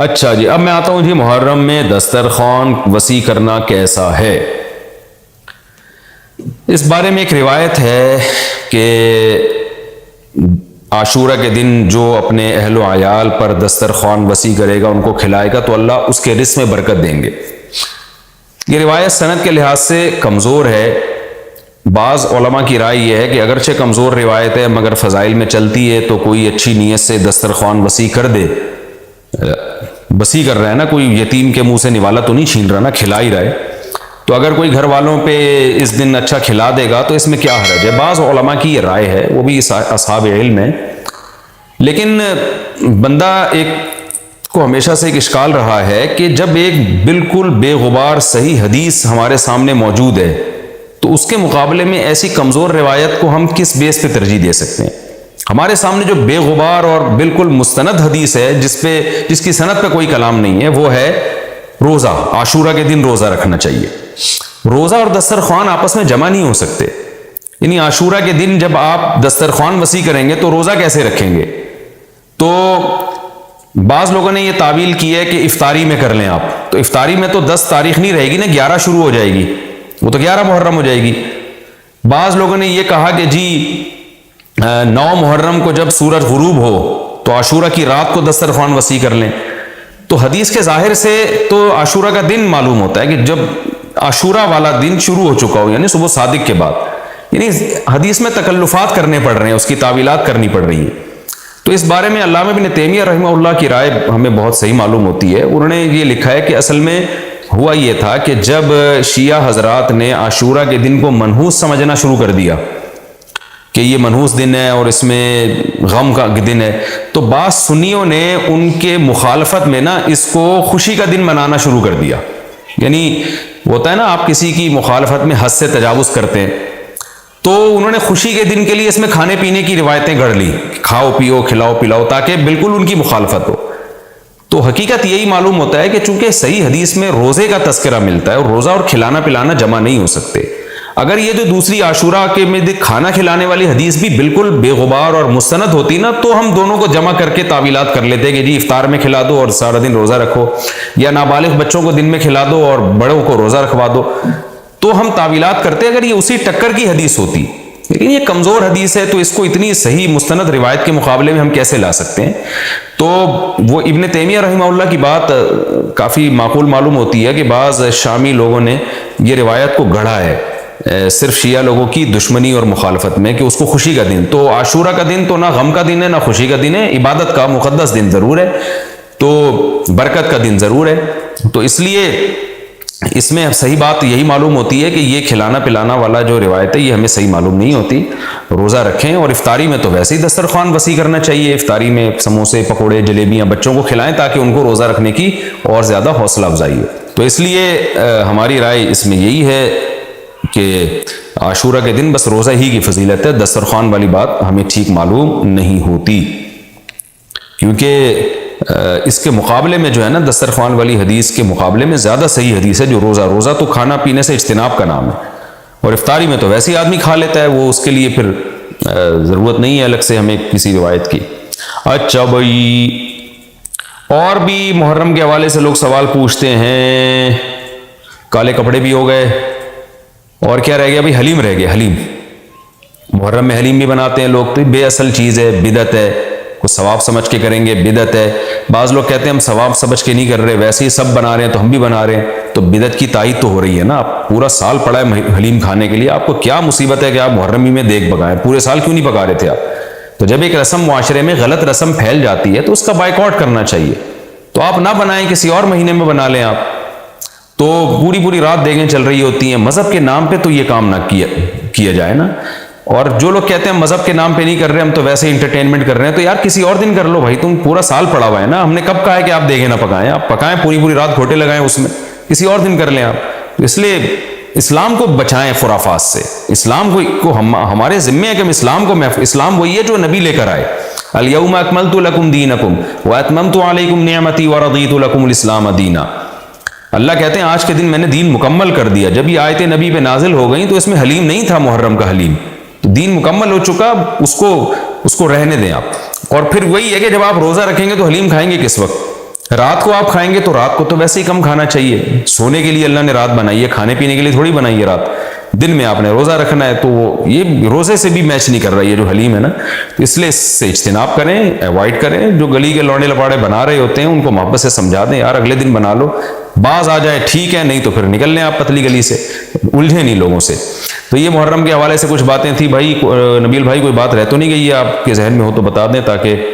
اچھا جی، اب میں آتا ہوں جی محرم میں دسترخوان وسیع کرنا کیسا ہے۔ اس بارے میں ایک روایت ہے کہ عاشورہ کے دن جو اپنے اہل و عیال پر دسترخوان وسیع کرے گا، ان کو کھلائے گا، تو اللہ اس کے رزق میں برکت دیں گے۔ یہ روایت سند کے لحاظ سے کمزور ہے۔ بعض علماء کی رائے یہ ہے کہ اگرچہ کمزور روایت ہے مگر فضائل میں چلتی ہے، تو کوئی اچھی نیت سے دسترخوان وسیع کر دے، وسیع کر رہا ہے نا، کوئی یتیم کے منہ سے نوالا تو نہیں چھین رہا نا، کھلا ہی رہا ہے، تو اگر کوئی گھر والوں پہ اس دن اچھا کھلا دے گا تو اس میں کیا حرج ہے۔ بعض علماء کی یہ رائے ہے، وہ بھی اصحاب علم ہے، لیکن بندہ ایک کو ہمیشہ سے ایک اشکال رہا ہے کہ جب ایک بالکل بے غبار صحیح حدیث ہمارے سامنے موجود ہے تو اس کے مقابلے میں ایسی کمزور روایت کو ہم کس بیس پہ ترجیح دے سکتے ہیں۔ ہمارے سامنے جو بے غبار اور بالکل مستند حدیث ہے، جس کی سند پہ کوئی کلام نہیں ہے، وہ ہے روزہ، عاشورہ کے دن روزہ رکھنا چاہیے۔ روزہ اور دسترخوان آپس میں جمع نہیں ہو سکتے، یعنی عاشورہ کے دن جب آپ دسترخوان وسیع کریں گے تو روزہ کیسے رکھیں گے؟ تو بعض لوگوں نے یہ تعویل کی ہے کہ افطاری میں کر لیں آپ، تو افطاری میں تو 10 تاریخ نہیں رہے گی نا، 11 شروع ہو جائے گی، وہ تو 11 محرم ہو جائے گی۔ بعض لوگوں نے یہ کہا کہ جی 9 محرم کو جب سورج غروب ہو تو عاشورہ کی رات کو دسترخوان وسیع کر لیں۔ تو حدیث کے ظاہر سے تو عاشورہ کا دن معلوم ہوتا ہے کہ جب عاشورہ والا دن شروع ہو چکا ہو، یعنی صبح صادق کے بعد، یعنی حدیث میں تکلفات کرنے پڑ رہے ہیں، اس کی تعویلات کرنی پڑ رہی ہے۔ تو اس بارے میں علامہ ابن تیمیہ رحمہ اللہ کی رائے ہمیں بہت صحیح معلوم ہوتی ہے۔ انہوں نے یہ لکھا ہے کہ اصل میں ہوا یہ تھا کہ جب شیعہ حضرات نے عاشورہ کے دن کو منحوس سمجھنا شروع کر دیا کہ یہ منحوس دن ہے اور اس میں غم کا دن ہے، تو بعض سنیوں نے ان کے مخالفت میں نا اس کو خوشی کا دن منانا شروع کر دیا۔ یعنی ہوتا ہے نا، آپ کسی کی مخالفت میں حد سے تجاوز کرتے ہیں، تو انہوں نے خوشی کے دن کے لیے اس میں کھانے پینے کی روایتیں گڑھ لی، کھاؤ پیو کھلاؤ پلاؤ، تاکہ بالکل ان کی مخالفت ہو۔ تو حقیقت یہی معلوم ہوتا ہے کہ چونکہ صحیح حدیث میں روزے کا تذکرہ ملتا ہے، اور روزہ اور کھلانا پلانا جمع نہیں ہو سکتے۔ اگر یہ جو دوسری عاشورہ کے میں کھانا کھلانے والی حدیث بھی بالکل بے غبار اور مستند ہوتی نا، تو ہم دونوں کو جمع کر کے تعویلات کر لیتے کہ جی افطار میں کھلا دو اور سارا دن روزہ رکھو، یا نابالغ بچوں کو دن میں کھلا دو اور بڑوں کو روزہ رکھوا دو، تو ہم تعویلات کرتے اگر یہ اسی ٹکر کی حدیث ہوتی۔ لیکن یہ کمزور حدیث ہے، تو اس کو اتنی صحیح مستند روایت کے مقابلے میں ہم کیسے لا سکتے ہیں؟ تو وہ ابن تیمیہ رحمہ اللہ کی بات کافی معقول معلوم ہوتی ہے کہ بعض شامی لوگوں نے یہ روایت کو گڑھا ہے صرف شیعہ لوگوں کی دشمنی اور مخالفت میں، کہ اس کو خوشی کا دن، تو عاشورہ کا دن تو نہ غم کا دن ہے نہ خوشی کا دن ہے، عبادت کا مقدس دن ضرور ہے، تو برکت کا دن ضرور ہے۔ تو اس لیے اس میں صحیح بات یہی معلوم ہوتی ہے کہ یہ کھلانا پلانا والا جو روایت ہے یہ ہمیں صحیح معلوم نہیں ہوتی۔ روزہ رکھیں، اور افطاری میں تو ویسے ہی دسترخوان وسیع کرنا چاہیے، افطاری میں سموسے پکوڑے جلیبیاں بچوں کو کھلائیں تاکہ ان کو روزہ رکھنے کی اور زیادہ حوصلہ افزائی ہو۔ تو اس لیے ہماری رائے اس میں یہی ہے کہ عاشورہ کے دن بس روزہ ہی کی فضیلت ہے، دسترخوان والی بات ہمیں ٹھیک معلوم نہیں ہوتی، کیونکہ اس کے مقابلے میں جو ہے نا، دسترخوان والی حدیث کے مقابلے میں زیادہ صحیح حدیث ہے جو روزہ تو کھانا پینے سے اجتناب کا نام ہے، اور افطاری میں تو ویسے ہی آدمی کھا لیتا ہے، وہ اس کے لیے پھر ضرورت نہیں ہے الگ سے ہمیں کسی روایت کی۔ اچھا بھائی، اور بھی محرم کے حوالے سے لوگ سوال پوچھتے ہیں، کالے کپڑے بھی ہو گئے، اور کیا رہ گیا بھائی؟ حلیم رہ گیا۔ حلیم محرم میں حلیم بھی بناتے ہیں لوگ، تو بے اصل چیز ہے، بدعت ہے، کچھ ثواب سمجھ کے کریں گے، بدعت ہے۔ بعض لوگ کہتے ہیں ہم ثواب سمجھ کے نہیں کر رہے، ویسے ہی سب بنا رہے ہیں تو ہم بھی بنا رہے ہیں، تو بدعت کی تائید تو ہو رہی ہے نا۔ آپ پورا سال پڑا ہے حلیم کھانے کے لیے، آپ کو کیا مصیبت ہے کہ آپ محرم میں دیگ پکائیں؟ پورے سال کیوں نہیں پکا رہے تھے آپ؟ تو جب ایک رسم معاشرے میں غلط رسم پھیل جاتی ہے تو اس کا بائیکاٹ کرنا چاہیے، تو آپ نہ بنائیں، کسی اور مہینے میں بنا لیں آپ۔ تو پوری رات دیگیں چل رہی ہوتی ہیں، مذہب کے نام پہ تو یہ کام نہ کیا جائے نا۔ اور جو لوگ کہتے ہیں مذہب کے نام پہ نہیں کر رہے، ہم تو ویسے ہی انٹرٹینمنٹ کر رہے ہیں، تو یار کسی اور دن کر لو بھائی، تم پورا سال پڑا ہوا ہے نا، ہم نے کب کہا ہے کہ آپ دیگیں نہ پکائیں؟ آپ پکائیں، پوری رات گھوٹے لگائیں اس میں، کسی اور دن کر لیں آپ۔ اس لیے اسلام کو بچائیں خرافات سے، اسلام کو ہمارے ذمے ہے کہ ہم اسلام کو اسلام وہی ہے جو نبی لے کر آئے، الیوم اکملت لکم دینکم واتممت علیکم نعمتی ورضیت لکم الاسلام دینا۔ اللہ کہتے ہیں آج کے دن میں نے دین مکمل کر دیا۔ جب یہ آیتیں نبی پہ نازل ہو گئیں تو اس میں حلیم نہیں تھا، محرم کا حلیم، تو دین مکمل ہو چکا، اس کو رہنے دیں آپ۔ اور پھر وہی ہے کہ جب آپ روزہ رکھیں گے تو حلیم کھائیں گے کس وقت؟ رات کو آپ کھائیں گے تو رات کو تو ویسے ہی کم کھانا چاہیے، سونے کے لیے اللہ نے رات بنائی ہے، کھانے پینے کے لیے تھوڑی بنائی ہے رات، دن میں آپ نے روزہ رکھنا ہے، تو یہ روزے سے بھی میچ نہیں کر رہا ہے یہ جو حلیم ہے نا، تو اس لیے اس سے اجتناب کریں، ایوائڈ کریں۔ جو گلی کے لوڑے لپاڑے بنا رہے ہوتے ہیں ان کو محبت سے سمجھا دیں، یار اگلے دن بنا لو، باز آ جائے ٹھیک ہے، نہیں تو پھر نکل لیں آپ پتلی گلی سے، الجھے نہیں لوگوں سے۔ تو یہ محرم کے حوالے سے کچھ باتیں تھیں۔ بھائی نبیل بھائی کوئی بات رہ تو نہیں گئی ہے آپ کے ذہن میں ہو تو بتا دیں، تاکہ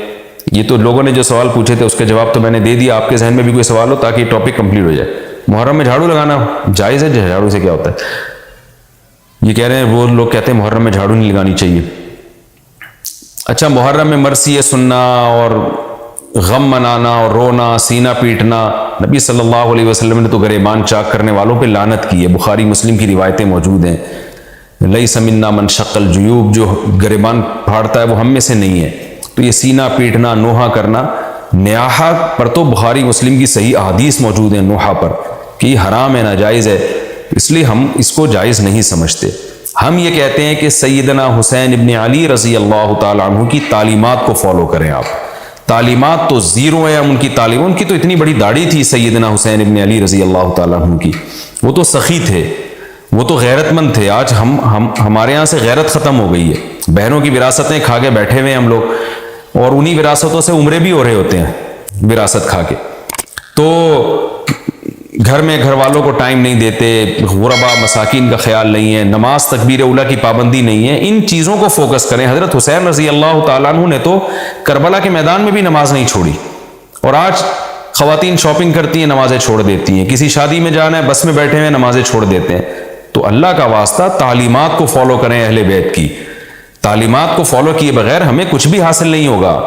یہ تو لوگوں نے جو سوال پوچھے تھے اس کے جواب تو میں نے دے دیا، آپ کے ذہن میں بھی کوئی سوال ہو تاکہ ٹاپک کمپلیٹ ہو جائے۔ محرم میں جھاڑو لگانا جائز ہے؟ جھاڑو سے کیا ہوتا ہے؟ یہ کہہ رہے ہیں وہ لوگ کہتے ہیں محرم میں جھاڑو نہیں لگانی چاہیے۔ اچھا، محرم میں مرثیے سننا اور غم منانا اور رونا، سینہ پیٹنا، نبی صلی اللہ علیہ وسلم نے تو گریبان چاک کرنے والوں پہ لعنت کی ہے، بخاری مسلم کی روایتیں موجود ہیں۔ لیس منا من شق الجیوب، جو گریبان پھاڑتا ہے وہ ہم میں سے نہیں ہے۔ تو یہ سینہ پیٹنا، نوحہ کرنا، نیاحہ پر تو بخاری مسلم کی صحیح احادیث موجود ہیں نوحہ پر کہ یہ حرام ہے، ناجائز ہے، اس لیے ہم اس کو جائز نہیں سمجھتے۔ ہم یہ کہتے ہیں کہ سیدنا حسین ابن علی رضی اللہ تعالیٰ عنہ کی تعلیمات کو فالو کریں آپ۔ تعلیمات تو زیرو ہیں، ان کی تعلیم، ان کی تو اتنی بڑی داڑھی تھی سیدنا حسین ابن علی رضی اللہ تعالیٰ عنہ کی، وہ تو سخی تھے، وہ تو غیرت مند تھے۔ آج ہمارے یہاں سے غیرت ختم ہو گئی ہے، بہنوں کی وراثتیں کھا کے بیٹھے ہوئے ہیں ہم لوگ، اور انہی وراثتوں سے عمرے بھی ہو رہے ہوتے ہیں وراثت کھا کے۔ تو گھر میں گھر والوں کو ٹائم نہیں دیتے، غربا مساکین کا خیال نہیں ہے، نماز تکبیر اولیٰ کی پابندی نہیں ہے، ان چیزوں کو فوکس کریں۔ حضرت حسین رضی اللہ تعالیٰ عنہ نے تو کربلا کے میدان میں بھی نماز نہیں چھوڑی، اور آج خواتین شاپنگ کرتی ہیں نمازیں چھوڑ دیتی ہیں، کسی شادی میں جانا ہے بس میں بیٹھے ہوئے نمازیں چھوڑ دیتے ہیں۔ تو اللہ کا واسطہ تعلیمات کو فالو کریں اہل بیت کی، تعلیمات کو فالو کیے بغیر ہمیں کچھ بھی حاصل نہیں ہوگا۔